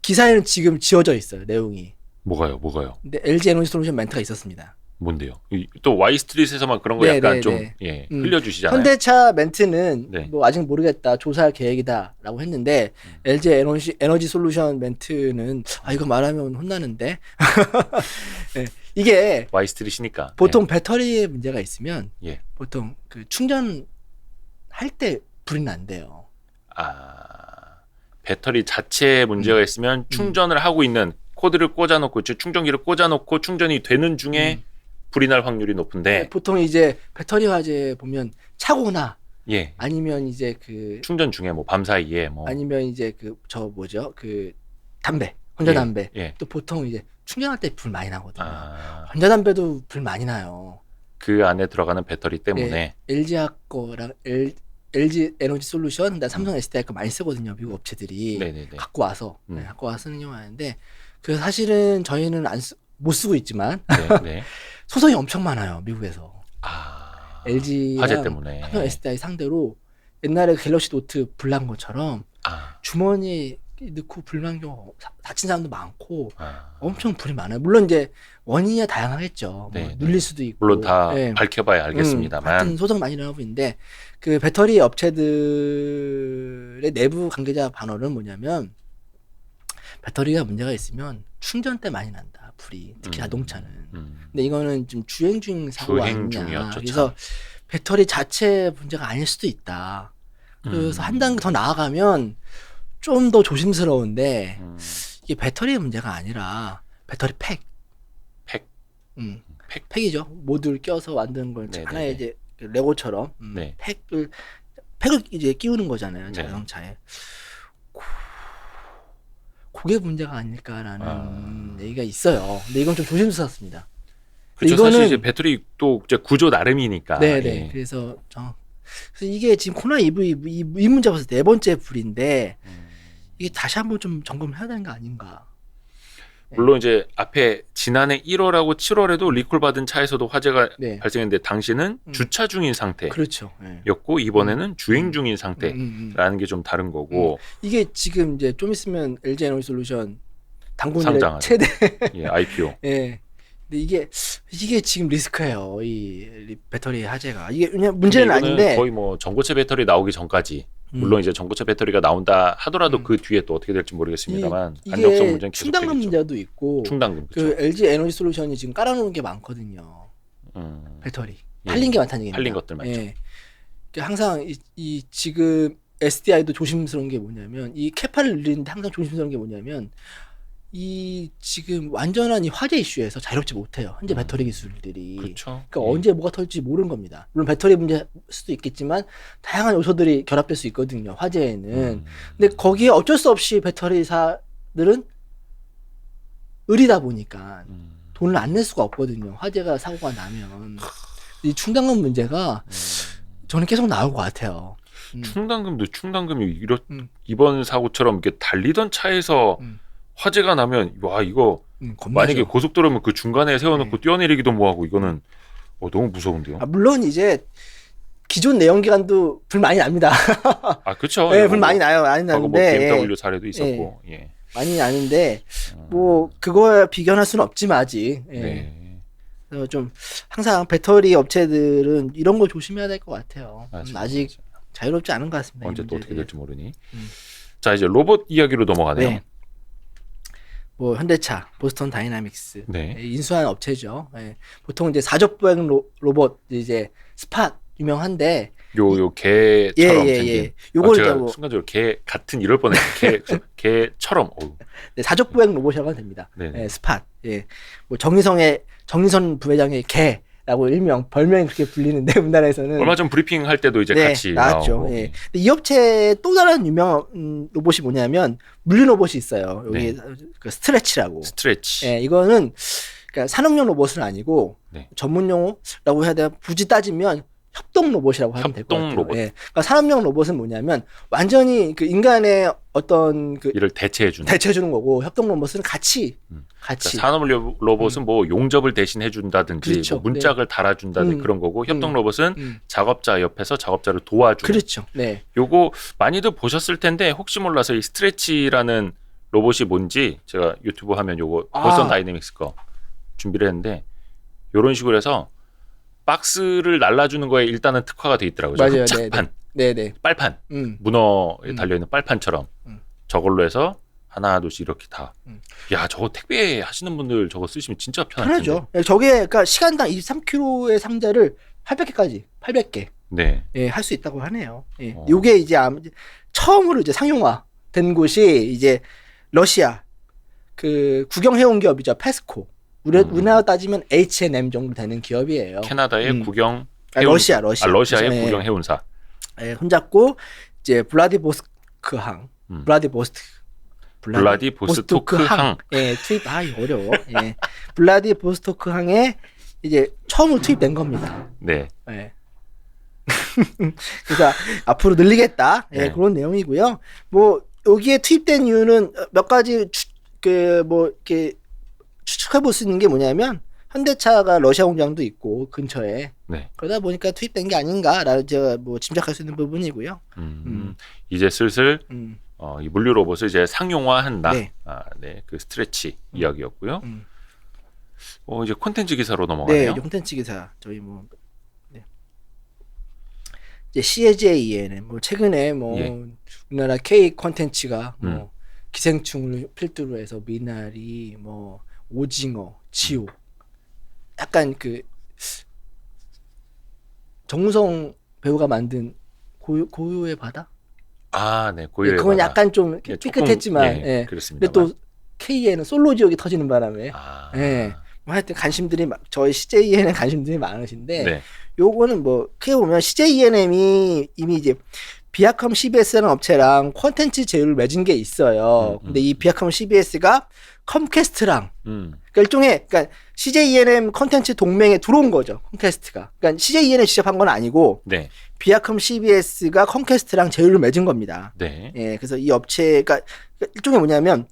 기사에는 지금 지워져 있어요. 내용이. 뭐가요? 근데 LG 에너지 솔루션 멘트가 있었습니다. 뭔데요? 또 와이스트릿에서만 그런 거 약간 좀 흘려주시잖아요. 현대차 멘트는 네. 뭐 아직 모르겠다, 조사할 계획이다라고 했는데 LG 에너지 솔루션 멘트는 이거 말하면 혼나는데 네. 이게 와이스트릿이니까 보통 배터리에 문제가 있으면 예. 보통 그 충전할 때 불이 난대요. 배터리 자체에 문제가 있으면 충전을 하고 있는 코드를 꽂아놓고 충전기를 꽂아놓고 충전이 되는 중에 불이 날 확률이 높은데 보통 이제 배터리 화재 보면 차고나 예. 아니면 이제 그 충전 중에 뭐 밤 사이에 뭐 아니면 이제 그 담배 전자담배 예. 또 보통 이제 충전할 때 불 많이 나거든요. 전자담배도 불 많이 나요. 그 안에 들어가는 배터리 때문에 네, LG 거랑 LG 에너지 솔루션, 그다음 삼성 SDI 거 많이 쓰거든요. 미국 업체들이 네네네. 갖고 와서 쓰는 경우 하는데 그 사실은 저희는 못 쓰고 있지만 네. 소송이 엄청 많아요. 미국에서. LG랑 화재 때문에 삼성 SDI 상대로 옛날에 갤럭시 노트 불난 것처럼 주머니에 넣고 불난 경우 다친 사람도 많고 엄청 불이 많아요. 물론 이제 원인이 다양하겠죠. 뭐 눌릴 수도 있고. 물론 다 밝혀봐야 알겠습니다만. 같은 소송 많이 일어나고 있는데 그 배터리 업체들의 내부 관계자 반언은 뭐냐면 배터리가 문제가 있으면 충전 때 많이 난다. 불이 특히 자동차는. 근데 이거는 지금 주행 중 사고가 아니냐. 그래서 배터리 자체 문제가 아닐 수도 있다. 그래서 한 단계 더 나아가면 좀 더 조심스러운데 이게 배터리의 문제가 아니라 배터리 팩. 팩이죠. 모듈 껴서 만드는 걸 하나의 이제 레고처럼 네. 팩을 이제 끼우는 거잖아요. 자동차에. 그게 문제가 아닐까라는 얘기가 있어요. 근데 이건 좀 조심스럽습니다. 그렇죠. 사실 이제 배터리 또 이제 구조 나름이니까. 네네. 예. 그래서 이게 지금 코로나 EV 이 문제가 벌써 4번째 불인데 이게 다시 한번 좀 점검을 해야 되는 거 아닌가. 물론 이제 앞에 지난해 1월하고 7월에도 리콜 받은 차에서도 화재가 네. 발생했는데 당시는 주차 중인 상태였고 그렇죠. 네. 이번에는 주행 중인 상태라는 게 좀 다른 거고 이게 지금 이제 좀 있으면 LG 에너지솔루션 당군 상장하죠. 최대 예, IPO. 예. 근데 이게 지금 리스크예요. 이 배터리 화재가. 이게 왜냐면 문제는 아닌데 거의 뭐 전고체 배터리 나오기 전까지 물론 이제 전고체 배터리가 나온다 하더라도 그 뒤에 또 어떻게 될지 모르겠습니다만 안정성 문제는 계속 충당금 되겠죠. 문제도 있고 충당금 그 LG 에너지솔루션이 지금 깔아놓은 게 많거든요. 배터리 팔린 게 많다는 얘기입니다. 팔린 것들 많죠. 예. 그러니까 항상 이 지금 SDI도 조심스러운 게 뭐냐면 이 캐파를 늘리는데 항상 조심스러운 게 뭐냐면 이 지금 완전한 이 화재 이슈에서 자유롭지 못해요. 현재 배터리 기술들이. 그렇죠. 그러니까 언제 뭐가 터질지 모르는 겁니다. 물론 배터리 문제일 수도 있겠지만 다양한 요소들이 결합될 수 있거든요. 화재에는. 근데 거기에 어쩔 수 없이 배터리사들은 을이다 보니까 돈을 안 낼 수가 없거든요. 화재가 사고가 나면. 이 충당금 문제가 저는 계속 나올 것 같아요. 충당금이 이번 사고처럼 이렇게 달리던 차에서 화재가 나면 와 이거 만약에 고속도로면 그 중간에 세워놓고 뛰어내리기도 뭐하고 이거는 너무 무서운데요. 물론 이제 기존 내연기관도 불 많이 납니다. 그렇죠. 네, 불 많이 나요. 많이 뭐 나는데 BMW 사례도 있었고 예. 많이 나는데 뭐 그거에 비견할 수는 없지만 아직. 예. 네. 그래서 좀 항상 배터리 업체들은 이런 걸 조심해야 될 것 같아요. 아직 자유롭지 않은 것 같습니다. 언제 또 어떻게 될지 모르니. 자 이제 로봇 이야기로 넘어가네요. 네. 뭐 현대차, 보스턴 다이나믹스 인수한 업체죠. 예. 보통 이제 사족보행 로봇 이제 스팟 유명한데 요 개처럼 생긴. 요걸 제가 뭐 순간적으로 개 같은 이럴 뻔했어요. 개처럼. 네, 사족보행 로봇이라고 하면 됩니다. 예, 스팟. 예. 뭐 정의선 부회장의 개라고 별명이 그렇게 불리는데 우리나라에서는 얼마 전 브리핑 할 때도 이제 같이 나왔죠. 나오고. 예. 근데 이 업체의 또 다른 유명한 로봇이 뭐냐면 물류 로봇이 있어요. 여기 그 스트레치라고. 스트레치. 예, 이거는 그러니까 산업용 로봇은 아니고 전문 용어라고 해야 되나? 굳이 따지면 협동 로봇이라고 하면 될 것 같아요. 로봇. 예. 그러니까 산업용 로봇은 뭐냐면 완전히 그 인간의 어떤 그 이를 대체해주는 거고 협동 로봇은 같이. 그러니까 산업 로봇은 뭐 용접을 대신 해준다든지 그렇죠. 뭐 문짝을 달아준다든지 그런 거고 협동 로봇은 작업자 옆에서 작업자를 도와주는. 그렇죠. 네. 요거 많이들 보셨을 텐데 혹시 몰라서 이 스트레치라는 로봇이 뭔지 제가 유튜브 하면 요거 보스턴 다이내믹스 거 준비를 했는데 요런 식으로 해서 박스를 날라주는 거에 일단은 특화가 돼 있더라고요. 맞아요. 흡착판, 네네. 빨판, 문어에 달려있는 빨판처럼 저걸로 해서 하나 둘씩 이렇게 다. 야 저거 택배 하시는 분들 저거 쓰시면 진짜 편하죠. 저게 그러니까 시간당 23kg의 상자를 800개까지 800개 할 수 있다고 하네요. 예. 요게 이제 처음으로 이제 상용화된 곳이 이제 러시아 그 국영해운 기업이죠. 페스코. 우리나라 따지면 H&M 정도 되는 기업이에요. 캐나다의 러시아의 국영해운사. 예, 손잡고 이제 블라디보스토크항. 예, 투입 어려워. 예. 블라디보스토크항에 이제 처음으로 투입된 겁니다. 네. 예. 그래서 앞으로 늘리겠다. 예, 그런 내용이고요. 뭐 여기에 투입된 이유는 몇 가지 이렇게 추측해 볼 수 있는 게 뭐냐면 현대차가 러시아 공장도 있고 근처에 그러다 보니까 투입된 게 아닌가라는 제가 뭐 짐작할 수 있는 부분이고요. 이제 슬슬 이 물류 로봇을 이제 상용화한다. 그 스트레치 이야기였고요. 이제 콘텐츠 기사로 넘어가네요. 네, 콘텐츠 기사 저희 뭐 이제 CJEN은 뭐 최근에 뭐 우리나라 K 콘텐츠가 뭐 기생충을 필두로 해서 미나리 뭐 오징어, 지호, 약간 그 정우성 배우가 만든 고요의 바다? 네, 고요의 바다. 그건 약간 좀 삐끗했지만, 그렇습니다. 근데 또 K에는 솔로 지옥이 터지는 바람에, 하여튼 관심들이 저희 CJENM 관심들이 많으신데 네. 요거는 뭐 크게 보면 CJENM이 이미 이제 비아컴 CBS라는 업체랑 콘텐츠 제휴를 맺은 게 있어요. 근데 이 비아컴 CBS가 컴캐스트랑 그러니까 일종의 그러니까 CJENM 콘텐츠 동맹에 들어온 거죠. 컴캐스트가. 그러니까 CJENM 직접 한 건 아니고 네. 비아컴 CBS가 컴캐스트랑 제휴를 맺은 겁니다. 네. 예, 그래서 이 업체가 일종의 뭐냐면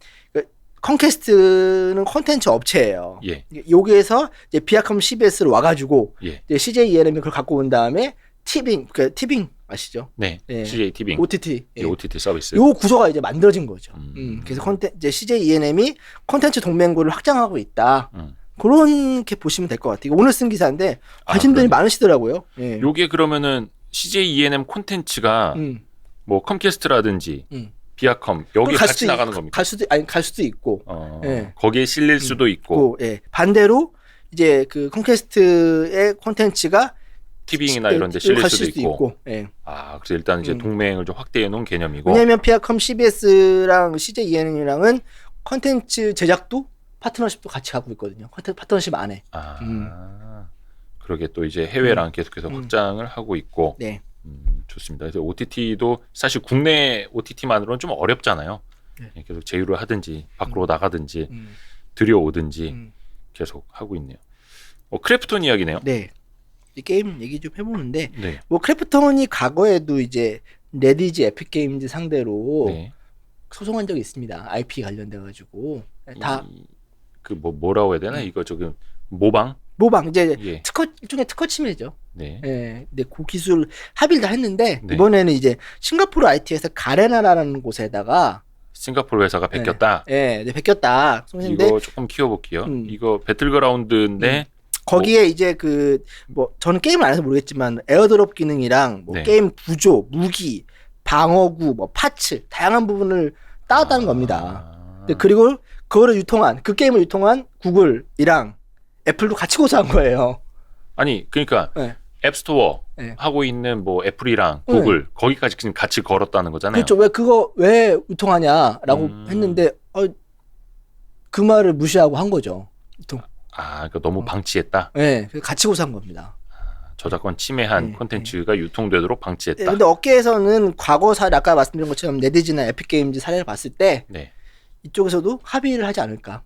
컴캐스트는 콘텐츠 업체예요. 예. 여기에서 이제 비아컴 CBS를 와가지고 예. 이제 CJENM이 그걸 갖고 온 다음에 티빙 아시죠? 네. 예. CJ 티빙. OTT. 예. OTT 서비스. 요 구조가 이제 만들어진 거죠. 그래서 이제 CJENM이 콘텐츠 동맹구를 확장하고 있다. 그렇게 보시면 될 것 같아요. 오늘 쓴 기사인데 관심들이 많으시더라고요. 예. 요게 그러면은 CJENM 콘텐츠가 뭐 컴캐스트라든지 비아컴 여기 같이 나가는 겁니까? 갈 수도 있고. 예. 거기에 실릴 수도 있고. 예. 반대로 이제 그 컴캐스트의 콘텐츠가 티빙이나 이런 데 실릴 수도 있고. 예. 아, 그래서 일단 이제 동맹을 좀 확대해 놓은 개념이고. 왜냐면 비아컴 CBS랑 CJENM이랑은 콘텐츠 제작도 파트너십도 같이 하고 있거든요. 파트너십 안에. 그러게 또 이제 해외랑 계속해서 확장을 하고 있고. 네. 좋습니다. 그래서 OTT도 사실 국내 OTT만으로는 좀 어렵잖아요. 네. 계속 제휴를 하든지 밖으로 나가든지 들여오든지 계속 하고 있네요. 크래프톤 이야기네요. 네. 이 게임 얘기 좀 해보는데 네. 뭐 크래프톤이 과거에도 이제 레디지 에픽게임즈 상대로 네. 소송한 적이 있습니다. IP 관련돼 가지고 다 그 뭐라고 해야 되나 이거 조금 모방 이제 예. 일종의 특허 침해죠. 네. 예. 근데 그 기술 합의를 다 했는데 네. 이번에는 이제 싱가포르 IT에서 가레나라는 곳에다가 싱가포르 회사가 베꼈다. 네, 베꼈다. 이거 조금 키워볼게요. 이거 배틀그라운드인데 거기에 이제 그 뭐 저는 게임을 안 해서 모르겠지만 에어드롭 기능이랑 뭐 게임 구조, 무기, 방어구, 뭐 파츠 다양한 부분을 따왔다는 겁니다. 그리고 그거를 유통한 그 게임을 유통한 구글이랑 애플도 같이 고소한 거예요. 아니 그러니까 앱스토어 하고 있는 뭐 애플이랑 구글 거기까지 지금 같이 걸었다는 거잖아요. 그렇죠. 왜 유통하냐라고 했는데 그 말을 무시하고 한 거죠. 유통. 그러니까 너무 방치했다. 네, 같이 고소한 겁니다. 저작권 침해한 콘텐츠가 유통되도록 방치했다. 근데 업계에서는 과거 사례 아까 말씀드린 것처럼 레디지나 에픽게임즈 사례를 봤을 때 이쪽에서도 합의를 하지 않을까.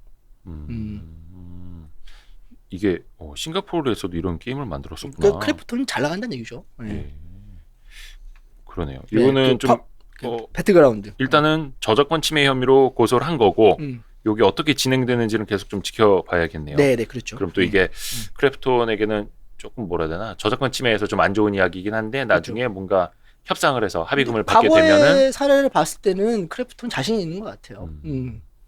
이게 싱가포르에서도 이런 게임을 만들었었구나. 그러니까 크래프톤이 잘 나간다는 얘기죠. 네. 그러네요. 이거는 좀 배틀그라운드. 일단은 저작권 침해 혐의로 고소를 한 거고 이게 어떻게 진행되는지는 계속 좀 지켜봐야겠네요. 네, 그렇죠. 그럼 또 이게 크래프톤에게는 조금 뭐라 해야 되나 저작권 침해에서 좀 안 좋은 이야기이긴 한데 나중에 뭔가 협상을 해서 합의금을 받게 되면은 과거의 사례를 봤을 때는 크래프톤 자신이 있는 것 같아요.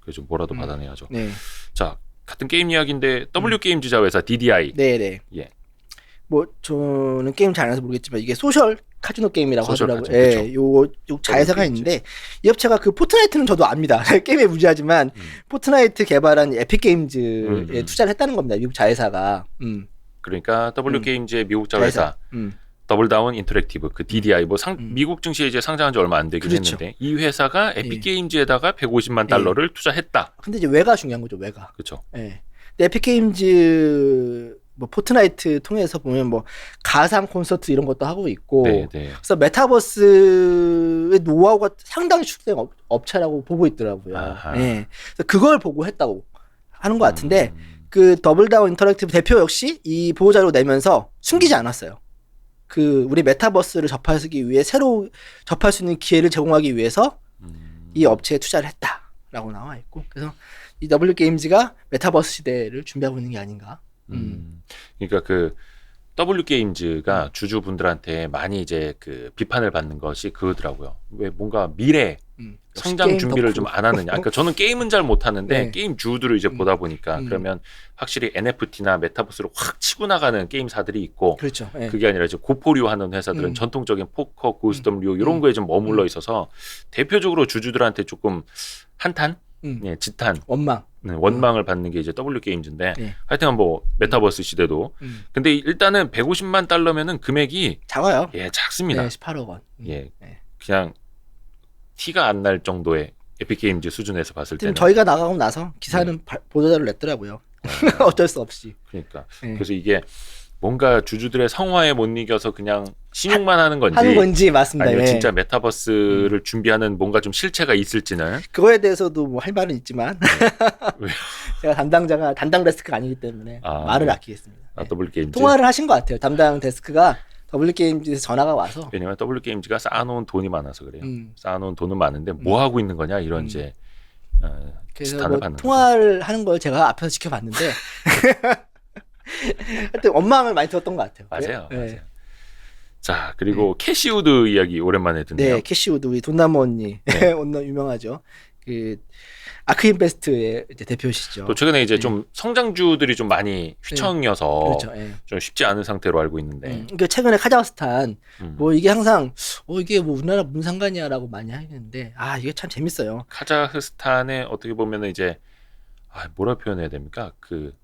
그래서 좀 뭐라도 받아내야죠. 네. 자, 같은 게임 이야기인데 W 게임 주자 회사 DDI. 네네. 예. 뭐 저는 게임 잘 안 해서 모르겠지만 이게 소셜 카지노 게임이라고 하더라고요. 예, 요 자회사가 있는데 이 업체가 그 포트나이트는 저도 압니다. 게임에 무지하지만 포트나이트 개발한 에픽 게임즈에 투자를 했다는 겁니다. 미국 자회사가. 그러니까 W 게임즈의 미국 자회사. 더블다운 인터랙티브 그 DDI 뭐 미국 증시에 이제 상장한 지 얼마 안 되긴 했는데 이 회사가 에픽 게임즈에다가 150만 달러를 투자했다. 근데 이제 외가 중요한 거죠. 외가. 그렇죠. 예. 에픽 게임즈 뭐 포트나이트 통해서 보면 뭐 가상 콘서트 이런 것도 하고 있고 그래서 메타버스의 노하우가 상당히 축된 업체라고 보고 있더라고요. 예. 그래서 그걸 보고 했다고 하는 것 같은데 그 더블다운 인터랙티브 대표 역시 이 보호자료 내면서 숨기지 않았어요. 그 우리 메타버스를 접하기 위해 새로 접할 수 있는 기회를 제공하기 위해서 이 업체에 투자를 했다라고 나와 있고 그래서 이 W 게임즈가 메타버스 시대를 준비하고 있는 게 아닌가. 그러니까 그 W 게임즈가 주주분들한테 많이 이제 그 비판을 받는 것이 그거더라고요. 왜 뭔가 미래 성장 준비를 좀 안 하느냐. 그러니까 저는 게임은 잘 못하는데 게임 주들을 이제 보다 보니까 그러면 확실히 NFT나 메타버스로 확 치고 나가는 게임사들이 있고 그렇죠. 그게 아니라 이제 고포류 하는 회사들은 전통적인 포커, 고스톱류 이런 거에 좀 머물러 있어서 대표적으로 주주들한테 조금 한탄, 지탄, 원망을 받는 게 이제 W 게임즈인데 하여튼 뭐 메타버스 시대도 근데 일단은 150만 달러면은 금액이 작아요. 예, 작습니다. 네, 18억 원. 예, 그냥 티가 안 날 정도의 에픽 게임즈 수준에서 봤을 때는 저희가 나가고 나서 기사는 보도자를 냈더라고요. 어쩔 수 없이. 그러니까 네. 그래서 이게 뭔가 주주들의 성화에 못 이겨서 그냥 신용만 하는 건지 맞습니다. 아니면 예. 진짜 메타버스를 준비하는 뭔가 좀 실체가 있을지는 그거에 대해서도 뭐 할 말은 있지만 왜요? 제가 담당 데스크가 아니기 때문에 말을 네. 아끼겠습니다. 네. W게임즈 통화를 하신 것 같아요. 담당 데스크가 W게임즈에서 전화가 와서 왜냐면 W게임즈가 쌓아놓은 돈이 많아서 그래요. 음. 쌓아놓은 돈은 많은데 뭐 하고 있는 거냐 이런 이제 그래서 지탄을 뭐 받는 거죠. 통화를 하는 걸 제가 앞에서 지켜봤는데 하여튼 원망을 많이 들었던 것 같아요. 맞아요. 네. 맞아요. 자 그리고 캐시우드 이야기 오랜만에 듣네요. 네, 캐시우드 우리 돈나무 언니 네. 언니 유명하죠. 그 아크인베스트의 이제 대표시죠. 또 최근에 이제 네. 좀 성장주들이 좀 많이 휘청여서 그렇죠. 예. 좀 쉽지 않은 상태로 알고 있는데 그러니까 최근에 카자흐스탄 음. 뭐 이게 항상 이게 뭐 우리나라 무슨 상관이야라고 많이 하는데 이게 참 재밌어요. 카자흐스탄에 어떻게 보면은 이제 뭐라 표현해야 됩니까? 그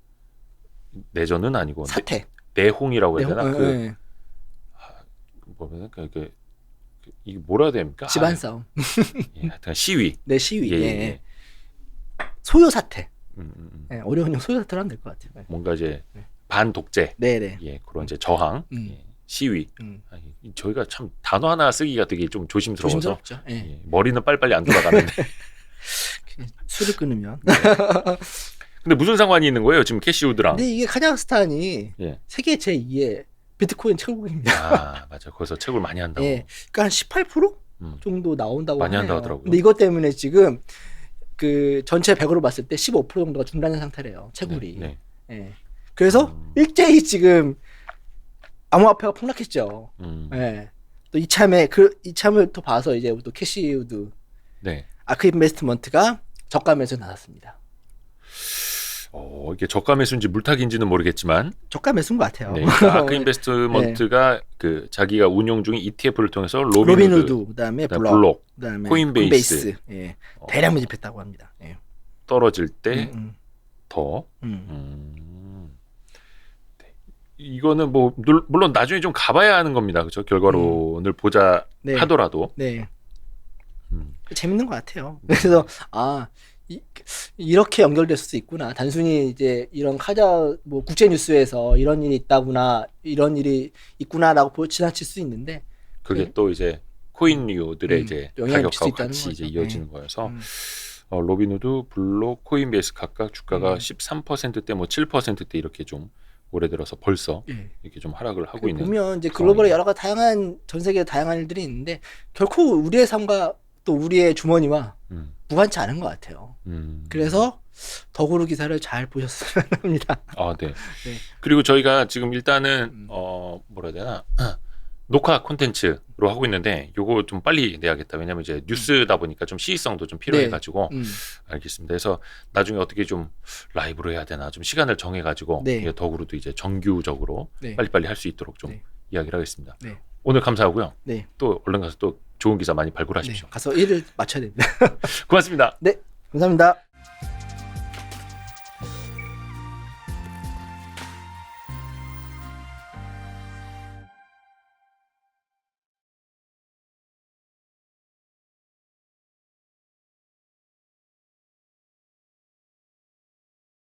내전은 아니고 사태. 내홍이라고 해야 되나? 네, 그 네. 뭐면 이게 뭐라 해야 됩니까? 집안 싸움. 예, 하여튼 시위. 네, 시위. 예, 예, 예, 예. 예. 소요 사태. 음. 예, 어려운 형 소요 사태로 하면 될 것 같아요. 뭔가 이제 네. 반독재, 네, 네. 예, 그런 이제 저항, 예, 시위. 음. 저희가 참 단어 하나 쓰기가 되게 좀 조심스러워서 조심스럽죠. 예. 예, 머리는 빨리빨리 안 돌아가는데. 술을 끊으면. 근데 무슨 상관이 있는 거예요? 지금 캐시우드랑. 근데 이게 카자흐스탄이 예. 세계 제2의 비트코인 최고국입니다. 맞아. 거기서 채굴 많이 한다고. 예. 그러니까 한 18% 음. 정도 나온다고 많이 하네요. 한다고 하더라고요. 근데 이것 때문에 지금 그 전체 100으로 봤을 때 15% 정도가 중단된 상태래요. 채굴이. 네. 예. 그래서 일제히 지금 암호화폐가 폭락했죠. 예. 또 이참을 또 봐서 이제 또 캐시우드 네. 아크 인베스트먼트가 저가 매수 나왔습니다. 이게 저가 매수인지 물타기인지는 모르겠지만 저가 매수인 것 같아요. 네, 아크 인베스트먼트가 그 자기가 운용 중인 ETF를 통해서 로빈후드, 그다음에 블록, 그다음에 코인베이스. 예. 대량 매집했다고 합니다. 예. 떨어질 때 더. 음. 네. 이거는 뭐 물론 나중에 좀 가봐야 하는 겁니다. 그렇죠? 결과론을 보자 네. 하더라도. 네. 음. 재밌는 것 같아요. 그래서 이렇게 연결될 수도 있구나. 단순히 이제 이런 뭐 국제 뉴스에서 이런 일이 있다구나, 이런 일이 있구나라고 지나칠 수 있는데 그게 네. 또 이제 코인류들의 이제 영향을 미칠 수 가격하고 있다는 같이 거죠. 이제 이어지는 거여서 음. 로빈후드, 블록, 코인베이스 각각 주가가 13%대, 뭐 7%대 이렇게 좀 올해 들어서 벌써 예. 이렇게 좀 하락을 하고 있는. 보면 이제 글로벌에 여러 가지 다양한 전 세계 다양한 일들이 있는데 결코 우리의 삶과 또 우리의 주머니와 무관치 않은 것 같아요. 그래서 더구로 기사를 잘 보셨으면 합니다. 네. 네. 그리고 저희가 지금 일단은 뭐라 해야 되나 녹화 콘텐츠로 하고 있는데 요거 좀 빨리 내야겠다. 왜냐면 이제 뉴스다 보니까 좀 시의성도 좀 필요해가지고 알겠습니다. 그래서 나중에 어떻게 좀 라이브로 해야 되나 좀 시간을 정해가지고 네. 더구로도 이제 정규적으로 네. 빨리빨리 할 수 있도록 좀 네. 이야기를 하겠습니다. 네. 오늘 감사하고요. 네. 또 얼른 가서 또 좋은 기사 많이 발굴하십시오. 가서 일을 마쳐야 됩니다. 고맙습니다. 네, 감사합니다.